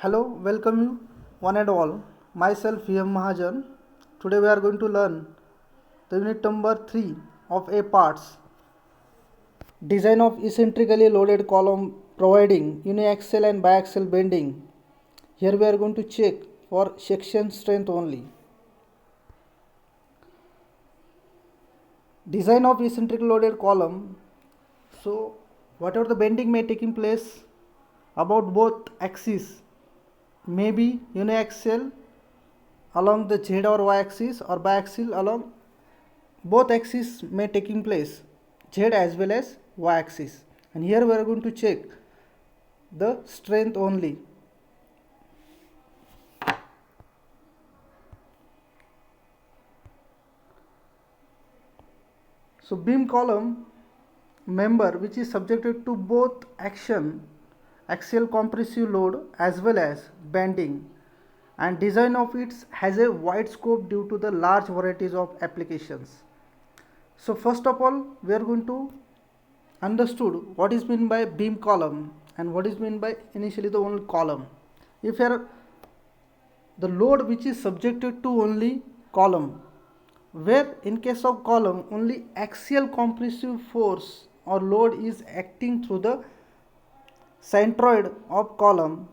Hello, welcome you one and all. Myself VM Mahajan. Today we are going to learn the unit number 3 of A parts. Design of eccentrically loaded column providing uniaxial and biaxial bending. Here we are going to check for section strength only. Design of eccentrically loaded column. So whatever the bending may taking place about both axes may be uniaxial along the z or y axis or biaxial along both axes may taking place, z as well as y axis. And here we are going to check the strength only. So beam column member which is subjected to both axial compressive load as well as bending, and design of it has a wide scope due to the large varieties of applications. So first of all we are going to understood what is meant by beam column and what is meant by initially the only column. If here the load which is subjected to only column, where in case of column only axial compressive force or load is acting through the centroid of column,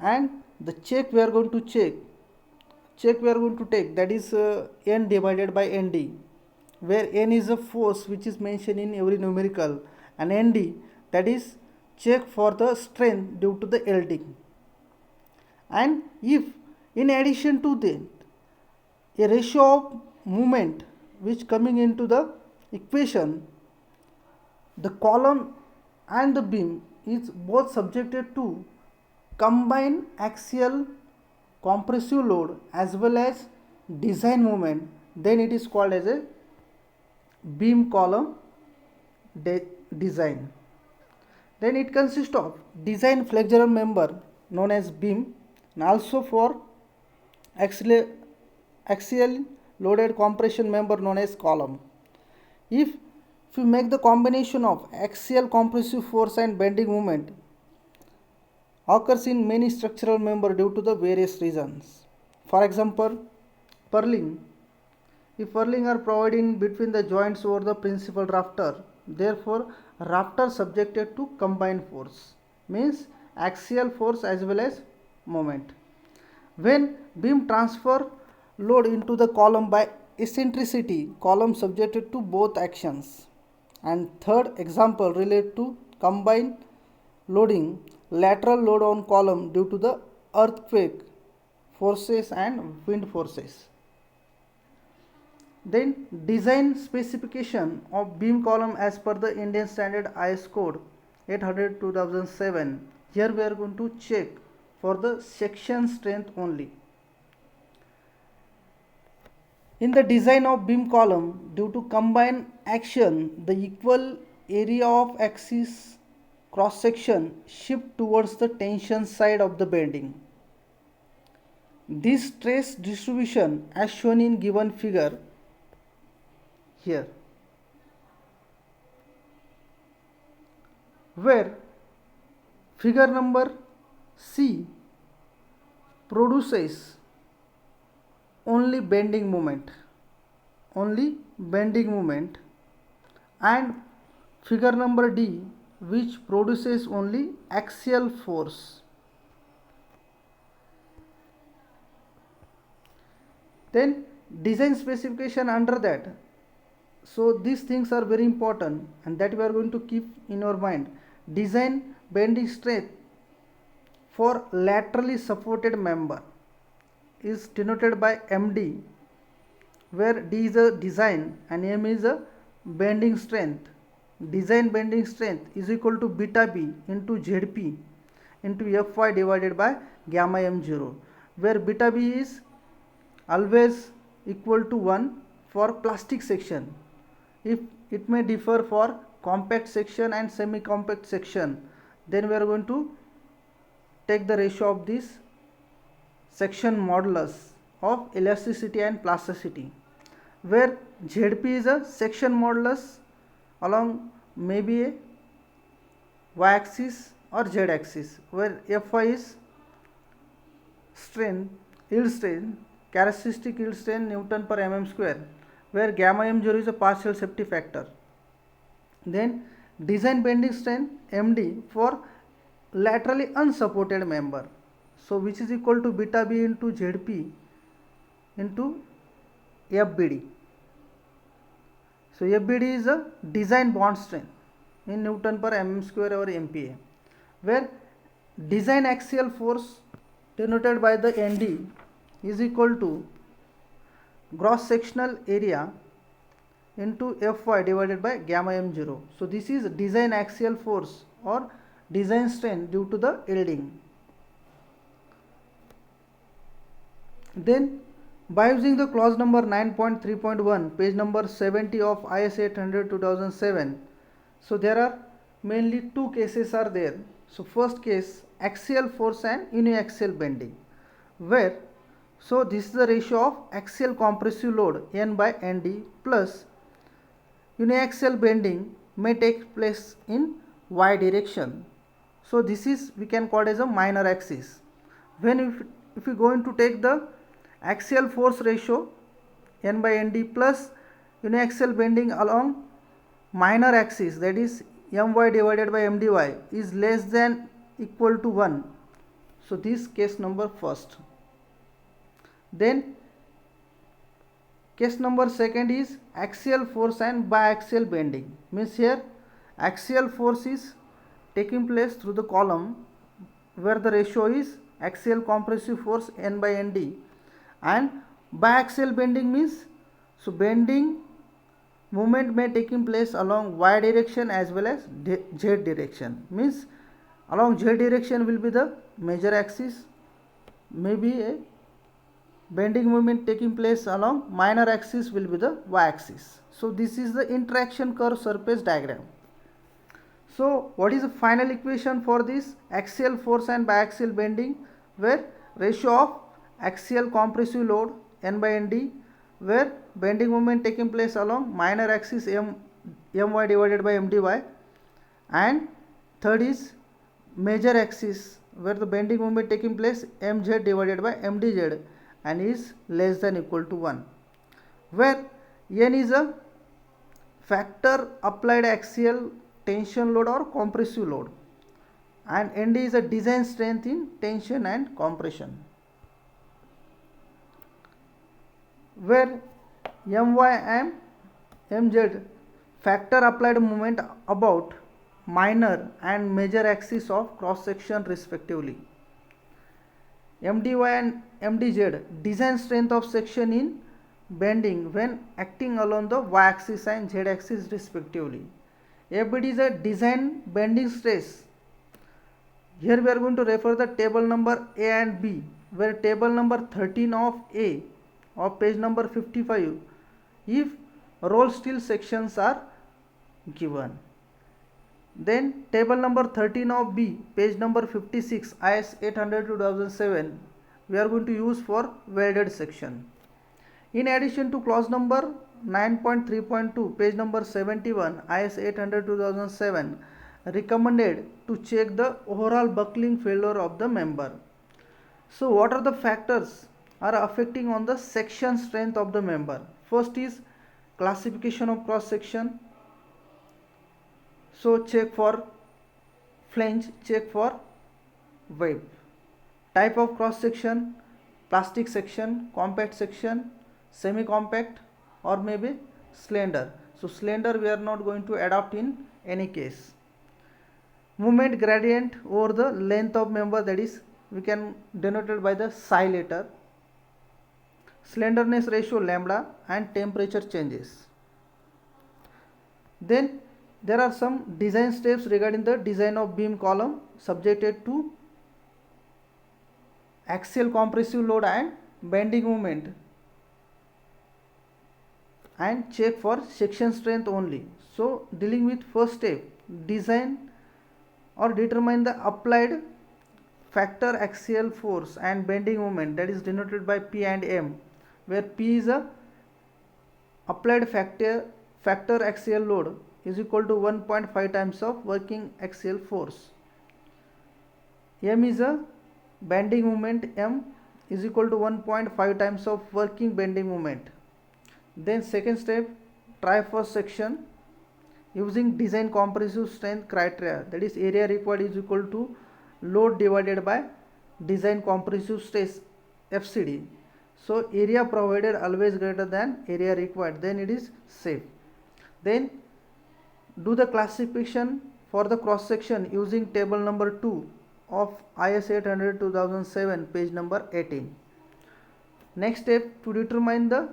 and the check we are going to take, that is n divided by nd, where n is a force which is mentioned in every numerical, and nd, that is check for the strength due to the yielding. And if in addition to that a ratio of movement which coming into the equation, the column and the beam is both subjected to combined axial compressive load as well as design moment, then it is called as a beam column design. Then it consists of design flexural member known as beam, and also for axial loaded compression member known as column. If you make the combination of axial compressive force and bending moment occurs in many structural member due to the various reasons. For example, purling. If purling are providing between the joints over the principal rafter, therefore rafter subjected to combined force, means axial force as well as moment. When beam transfer load into the column by eccentricity, column subjected to both actions. And third example relate to combined loading, lateral load on column due to the earthquake forces and wind forces. Then design specification of beam column as per the Indian Standard IS Code 800/2007. Here we are going to check for the section strength only. In the design of beam column, due to combined action, the equal area of axis cross section shift towards the tension side of the bending. This stress distribution as shown in given figure here, where figure number C produces only bending moment, and figure number D which produces only axial force. Then design specification under that. So these things are very important, and that we are going to keep in our mind. Design bending strength for laterally supported member is denoted by MD, where D is a design and M is a bending strength. Design bending strength is equal to beta B into ZP into Fy divided by gamma M0, where beta B is always equal to 1 for plastic section. If it may differ for compact section and semi compact section, then we are going to take the ratio of this section modulus of elasticity and plasticity, where Zp is a section modulus along maybe a y axis or z axis, where Fy is strain, yield strain, characteristic yield strain Newton per mm square, where gamma m0 is a partial safety factor. Then design bending strain MD for laterally unsupported member, so which is equal to beta B into ZP into FBD. So FBD is a design bond strain in Newton per mm square or MPa, where design axial force denoted by the ND is equal to gross sectional area into Fy divided by gamma m0. So this is design axial force or design strain due to the yielding. Then by using the clause number 9.3.1, page number 70 of IS 800 2007, so there are mainly two cases are there. So first case, axial force and uniaxial bending, where so this is the ratio of axial compressive load N by Nd plus uniaxial bending may take place in y direction. So this is we can call it as a minor axis. When if we going to take the axial force ratio N by Nd plus uniaxial bending along minor axis, that is my divided by mdy, is less than equal to 1. So this case number first. Then case number second is axial force and biaxial bending. Means here axial force is taking place through the column where the ratio is axial compressive force N by Nd, and biaxial bending means so bending movement may taking place along y direction as well as z direction. Means along z direction will be the major axis, maybe a bending movement taking place along minor axis will be the y axis. So this is the interaction curve surface diagram. So what is the final equation for this axial force and biaxial bending, where ratio of axial compressive load N by Nd, where bending moment taking place along minor axis my divided by mdy, and third is major axis where the bending moment taking place mz divided by mdz and is less than equal to 1, where N is a factor applied axial tension load or compressive load, and Nd is a design strength in tension and compression, where my and mz factor applied moment about minor and major axis of cross section respectively. Mdy and mdz design strength of section in bending when acting along the y axis and z axis respectively. FBD is a design bending stress. Here we are going to refer the table number A and B, where table number 13 of A of page number 55 if roll steel sections are given. Then table number 13 of B, page number 56, IS 800 2007, we are going to use for welded section. In addition to clause number 9.3.2, page number 71, IS 800 2007, recommended to check the overall buckling failure of the member. So what are the factors are affecting on the section strength of the member? First is classification of cross section. So check for flange, check for web. Type of cross section, plastic section, compact section, semi compact, or maybe slender. So slender we are not going to adopt in any case. Movement gradient over the length of member, that is we can denote it by the psi letter. Slenderness ratio lambda, and temperature changes. Then there are some design steps regarding the design of beam column subjected to axial compressive load and bending moment, and check for section strength only. So dealing with first step, design or determine the applied factor axial force and bending moment, that is denoted by P and M, where P is a applied factor axial load is equal to 1.5 times of working axial force. M is a bending moment M, is equal to 1.5 times of working bending moment. Then second step, try first section using design compressive strength criteria, that is area required is equal to load divided by design compressive stress FCD. So area provided always greater than area required, then it is safe. Then do the classification for the cross section using table number 2 of IS 800 2007 page number 18. Next step, to determine the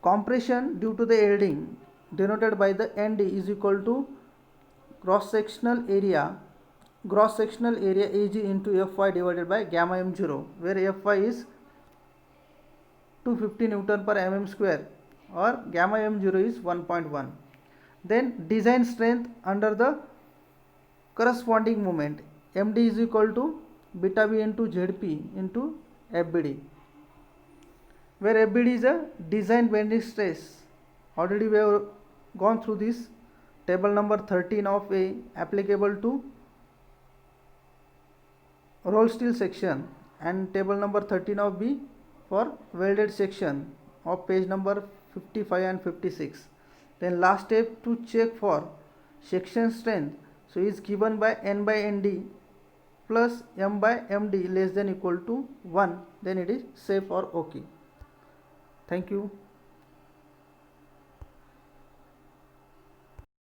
compression due to the yielding denoted by the ND is equal to cross sectional area AG into Fy divided by gamma m0, where Fy is 250 Newton per mm square or gamma m0 is 1.1. Then design strength under the corresponding moment, MD is equal to beta B into ZP into FBD, where FBD is a design bending stress. Already we have gone through this. Table number 13 of A applicable to roll steel section, and table number 13 of B for welded section of page number 55 and 56. Then last step, to check for section strength, so is given by N by ND plus M by MD less than equal to 1, then it is safe or okay. Thank you.